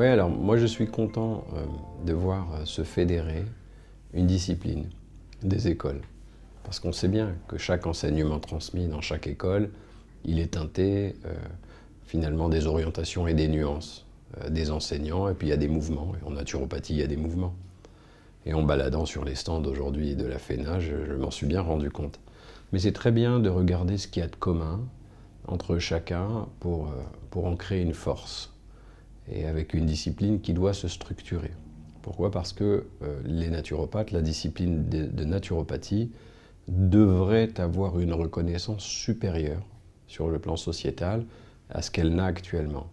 Oui, alors moi je suis content de voir se fédérer une discipline des écoles. Parce qu'on sait bien que chaque enseignement transmis dans chaque école, il est teinté finalement des orientations et des nuances des enseignants, et puis il y a des mouvements, et en naturopathie il y a des mouvements. Et en baladant sur les stands aujourd'hui de la FENA, je m'en suis bien rendu compte. Mais c'est très bien de regarder ce qu'il y a de commun entre chacun pour en créer une force, et avec une discipline qui doit se structurer. Pourquoi? Parce que les naturopathes, la discipline de naturopathie, devrait avoir une reconnaissance supérieure sur le plan sociétal à ce qu'elle n'a actuellement.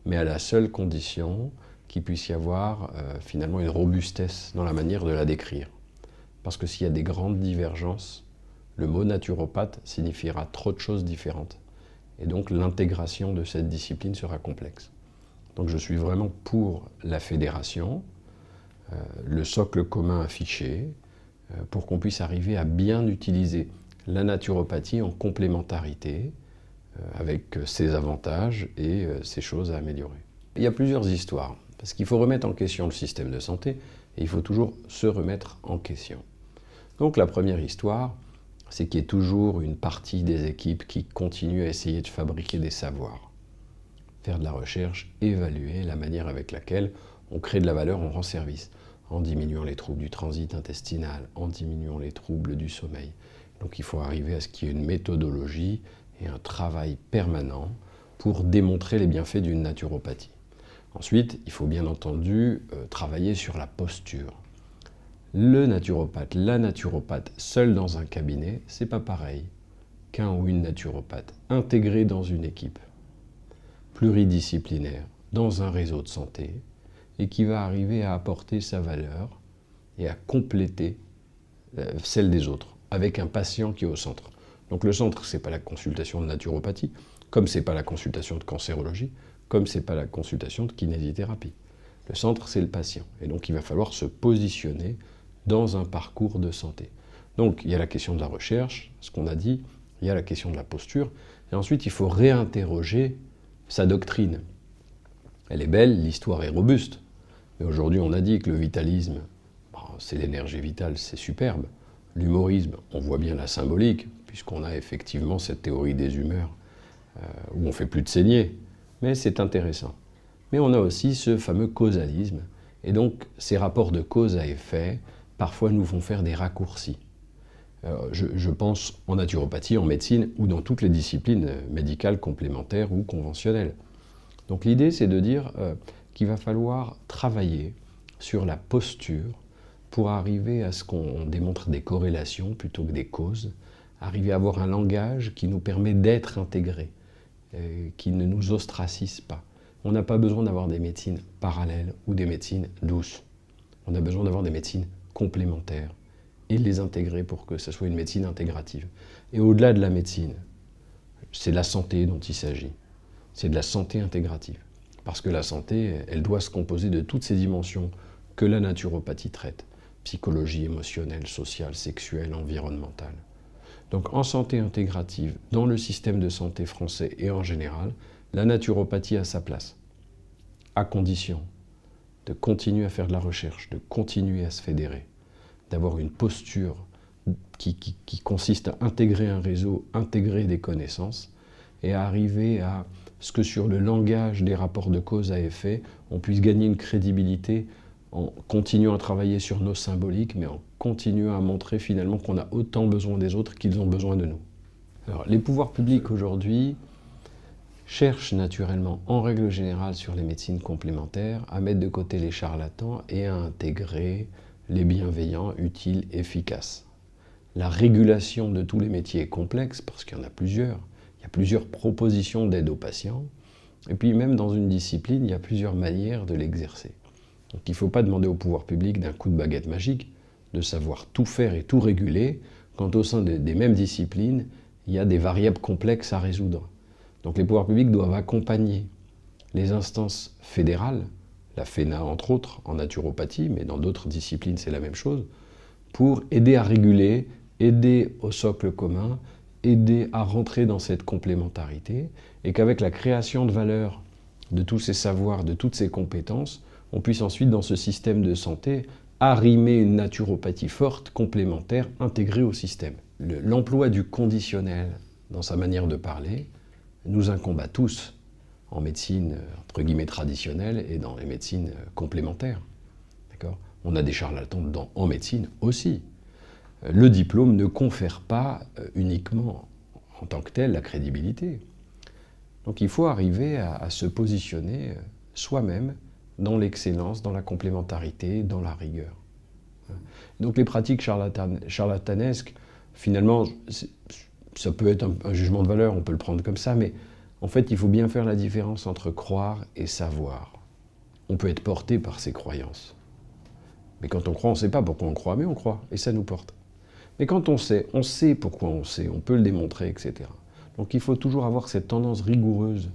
Mais à la seule condition qu'il puisse y avoir finalement une robustesse dans la manière de la décrire. Parce que s'il y a des grandes divergences, le mot naturopathe signifiera trop de choses différentes. Et donc l'intégration de cette discipline sera complexe. Donc je suis vraiment pour la fédération, le socle commun affiché, pour qu'on puisse arriver à bien utiliser la naturopathie en complémentarité, avec ses avantages et ses choses à améliorer. Il y a plusieurs histoires, parce qu'il faut remettre en question le système de santé, et il faut toujours se remettre en question. Donc la première histoire, c'est qu'il y ait toujours une partie des équipes qui continue à essayer de fabriquer des savoirs, faire de la recherche, évaluer la manière avec laquelle on crée de la valeur, on rend service, en diminuant les troubles du transit intestinal, en diminuant les troubles du sommeil. Donc il faut arriver à ce qu'il y ait une méthodologie et un travail permanent pour démontrer les bienfaits d'une naturopathie. Ensuite, il faut bien entendu travailler sur la posture. Le naturopathe, la naturopathe, seul dans un cabinet, c'est pas pareil qu'un ou une naturopathe intégré dans une équipe pluridisciplinaire, dans un réseau de santé, et qui va arriver à apporter sa valeur et à compléter celle des autres, avec un patient qui est au centre. Donc le centre, ce n'est pas la consultation de naturopathie, comme ce n'est pas la consultation de cancérologie, comme ce n'est pas la consultation de kinésithérapie. Le centre, c'est le patient. Et donc il va falloir se positionner dans un parcours de santé. Donc il y a la question de la recherche, ce qu'on a dit, il y a la question de la posture, et ensuite il faut réinterroger sa doctrine. Elle est belle, l'histoire est robuste, mais aujourd'hui on a dit que le vitalisme, c'est l'énergie vitale, c'est superbe. L'humorisme, on voit bien la symbolique, puisqu'on a effectivement cette théorie des humeurs, où on ne fait plus de saigner, mais c'est intéressant. Mais on a aussi ce fameux causalisme, et donc ces rapports de cause à effet, parfois nous font faire des raccourcis. Je pense en naturopathie, en médecine, ou dans toutes les disciplines médicales complémentaires ou conventionnelles. Donc l'idée, c'est de dire qu'il va falloir travailler sur la posture pour arriver à ce qu'on démontre des corrélations plutôt que des causes, arriver à avoir un langage qui nous permet d'être intégrés, qui ne nous ostracise pas. On n'a pas besoin d'avoir des médecines parallèles ou des médecines douces. On a besoin d'avoir des médecines complémentaires et de les intégrer pour que ce soit une médecine intégrative. Et au-delà de la médecine, c'est de la santé dont il s'agit. C'est de la santé intégrative. Parce que la santé, elle doit se composer de toutes ces dimensions que la naturopathie traite. Psychologie émotionnelle, sociale, sexuelle, environnementale. Donc en santé intégrative, dans le système de santé français et en général, la naturopathie a sa place. À condition de continuer à faire de la recherche, de continuer à se fédérer, d'avoir une posture qui consiste à intégrer un réseau, intégrer des connaissances et à arriver à ce que sur le langage des rapports de cause à effet, on puisse gagner une crédibilité en continuant à travailler sur nos symboliques, mais en continuant à montrer finalement qu'on a autant besoin des autres qu'ils ont besoin de nous. Alors, les pouvoirs publics aujourd'hui cherchent naturellement, en règle générale sur les médecines complémentaires, à mettre de côté les charlatans et à intégrer les bienveillants, utiles, efficaces. La régulation de tous les métiers est complexe parce qu'il y en a plusieurs. Il y a plusieurs propositions d'aide aux patients. Et puis même dans une discipline, il y a plusieurs manières de l'exercer. Donc il ne faut pas demander au pouvoir public d'un coup de baguette magique de savoir tout faire et tout réguler, quand au sein des mêmes disciplines, il y a des variables complexes à résoudre. Donc les pouvoirs publics doivent accompagner les instances fédérales, la FENA entre autres, en naturopathie, mais dans d'autres disciplines c'est la même chose, pour aider à réguler, aider au socle commun, aider à rentrer dans cette complémentarité, et qu'avec la création de valeur de tous ces savoirs, de toutes ces compétences, on puisse ensuite, dans ce système de santé, arrimer une naturopathie forte, complémentaire, intégrée au système. L'emploi du conditionnel dans sa manière de parler nous incombe à tous en médecine, entre guillemets, traditionnelle et dans les médecines complémentaires. D'accord ? On a des charlatans en médecine aussi. Le diplôme ne confère pas uniquement en tant que tel la crédibilité. Donc il faut arriver à se positionner soi-même dans l'excellence, dans la complémentarité, dans la rigueur. Donc les pratiques charlatanesques, finalement, ça peut être un jugement de valeur, on peut le prendre comme ça, mais en fait, il faut bien faire la différence entre croire et savoir. On peut être porté par ses croyances. Mais quand on croit, on ne sait pas pourquoi on croit, mais on croit, et ça nous porte. Mais quand on sait pourquoi on sait, on peut le démontrer, etc. Donc il faut toujours avoir cette tendance rigoureuse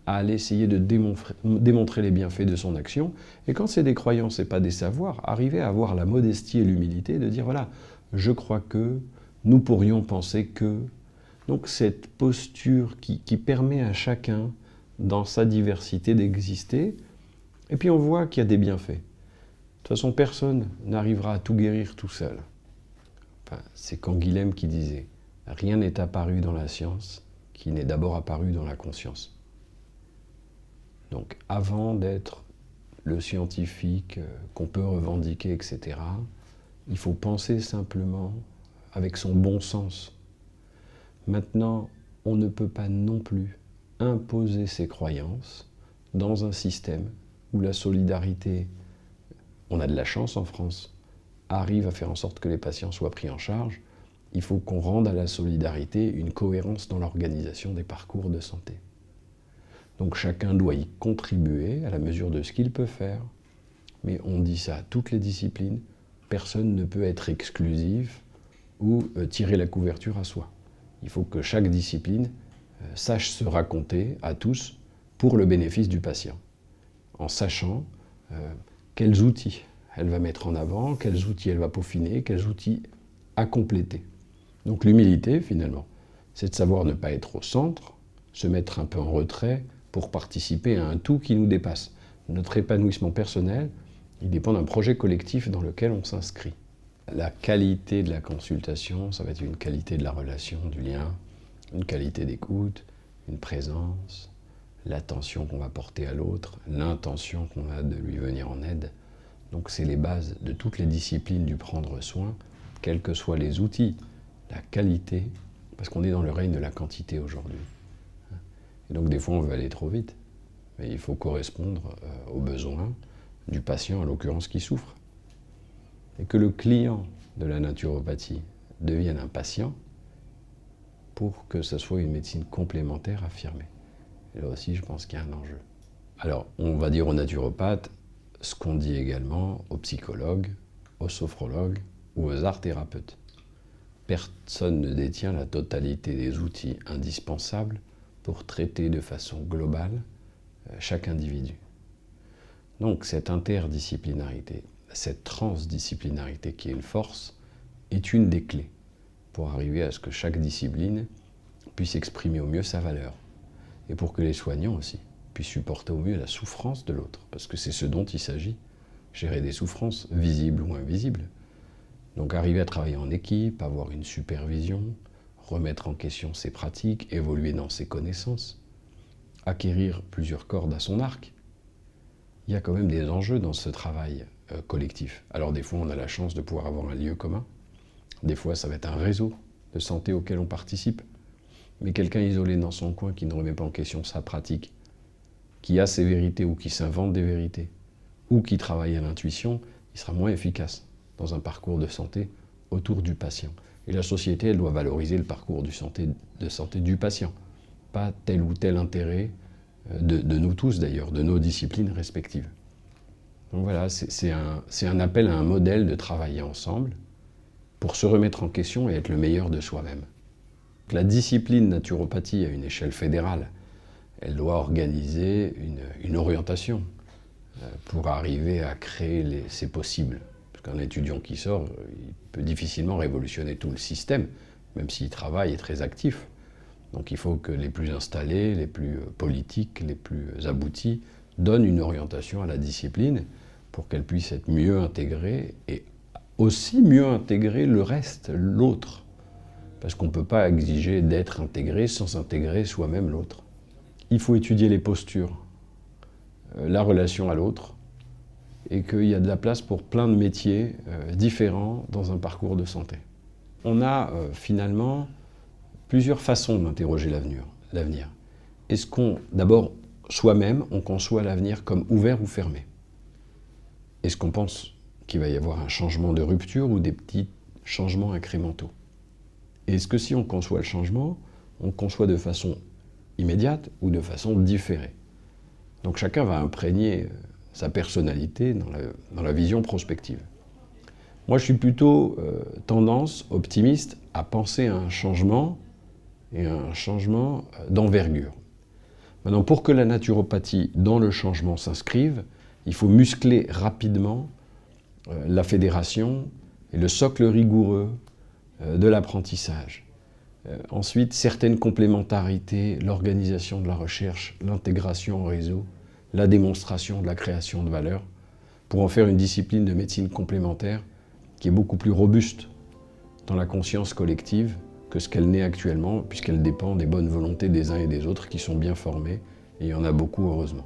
à aller essayer de démontrer les bienfaits de son action. Et quand c'est des croyances et pas des savoirs, arriver à avoir la modestie et l'humilité de dire, voilà, je crois que, nous pourrions penser que. Donc cette posture qui permet à chacun, dans sa diversité, d'exister. Et puis on voit qu'il y a des bienfaits. De toute façon, personne n'arrivera à tout guérir tout seul. Enfin, c'est Canguilhem qui disait « Rien n'est apparu dans la science qui n'est d'abord apparu dans la conscience ». Donc avant d'être le scientifique qu'on peut revendiquer, etc., il faut penser simplement avec son bon sens. Maintenant, on ne peut pas non plus imposer ses croyances dans un système où la solidarité, on a de la chance en France, arrive à faire en sorte que les patients soient pris en charge. Il faut qu'on rende à la solidarité une cohérence dans l'organisation des parcours de santé. Donc chacun doit y contribuer à la mesure de ce qu'il peut faire. Mais on dit ça à toutes les disciplines, personne ne peut être exclusif ou tirer la couverture à soi. Il faut que chaque discipline sache se raconter à tous pour le bénéfice du patient, en sachant quels outils elle va mettre en avant, quels outils elle va peaufiner, quels outils à compléter. Donc l'humilité, finalement, c'est de savoir ne pas être au centre, se mettre un peu en retrait pour participer à un tout qui nous dépasse. Notre épanouissement personnel, il dépend d'un projet collectif dans lequel on s'inscrit. La qualité de la consultation, ça va être une qualité de la relation, du lien, une qualité d'écoute, une présence, l'attention qu'on va porter à l'autre, l'intention qu'on a de lui venir en aide. Donc c'est les bases de toutes les disciplines du prendre soin, quels que soient les outils, la qualité, parce qu'on est dans le règne de la quantité aujourd'hui. Et donc des fois on veut aller trop vite, mais il faut correspondre aux besoins du patient, en l'occurrence qui souffre. Et que le client de la naturopathie devienne un patient pour que ce soit une médecine complémentaire affirmée. Et là aussi je pense qu'il y a un enjeu. Alors on va dire aux naturopathes ce qu'on dit également aux psychologues, aux sophrologues ou aux art-thérapeutes. Personne ne détient la totalité des outils indispensables pour traiter de façon globale chaque individu. Donc cette interdisciplinarité, cette transdisciplinarité qui est une force, est une des clés pour arriver à ce que chaque discipline puisse exprimer au mieux sa valeur et pour que les soignants aussi puissent supporter au mieux la souffrance de l'autre, parce que c'est ce dont il s'agit, gérer des souffrances visibles ou invisibles. Donc arriver à travailler en équipe, avoir une supervision, remettre en question ses pratiques, évoluer dans ses connaissances, acquérir plusieurs cordes à son arc. Il y a quand même des enjeux dans ce travail collectif. Alors des fois on a la chance de pouvoir avoir un lieu commun, des fois ça va être un réseau de santé auquel on participe, mais quelqu'un isolé dans son coin qui ne remet pas en question sa pratique, qui a ses vérités ou qui s'invente des vérités, ou qui travaille à l'intuition, il sera moins efficace dans un parcours de santé autour du patient. Et la société, elle doit valoriser le parcours de santé du patient, pas tel ou tel intérêt de nous tous d'ailleurs, de nos disciplines respectives. Donc voilà, c'est un appel à un modèle de travailler ensemble pour se remettre en question et être le meilleur de soi-même. La discipline naturopathie à une échelle fédérale, elle doit organiser une orientation pour arriver à créer ces possibles. Parce qu'un étudiant qui sort, il peut difficilement révolutionner tout le système, même s'il travaille et est très actif. Donc il faut que les plus installés, les plus politiques, les plus aboutis donnent une orientation à la discipline pour qu'elle puisse être mieux intégrée et aussi mieux intégrer le reste, l'autre. Parce qu'on ne peut pas exiger d'être intégré sans intégrer soi-même l'autre. Il faut étudier les postures, la relation à l'autre, et qu'il y a de la place pour plein de métiers différents dans un parcours de santé. On a finalement plusieurs façons d'interroger l'avenir. Est-ce qu'on, d'abord, soi-même, on conçoit l'avenir comme ouvert ou fermé? Est-ce qu'on pense qu'il va y avoir un changement de rupture ou des petits changements incrémentaux? Est-ce que si on conçoit le changement, on conçoit de façon immédiate ou de façon différée? Donc chacun va imprégner sa personnalité dans la vision prospective. Moi, je suis plutôt tendance optimiste à penser à un changement et à un changement d'envergure. Maintenant, pour que la naturopathie dans le changement s'inscrive, il faut muscler rapidement la fédération et le socle rigoureux de l'apprentissage. Ensuite, certaines complémentarités, l'organisation de la recherche, l'intégration en réseau, la démonstration de la création de valeur, pour en faire une discipline de médecine complémentaire qui est beaucoup plus robuste dans la conscience collective que ce qu'elle n'est actuellement, puisqu'elle dépend des bonnes volontés des uns et des autres qui sont bien formés, et il y en a beaucoup heureusement.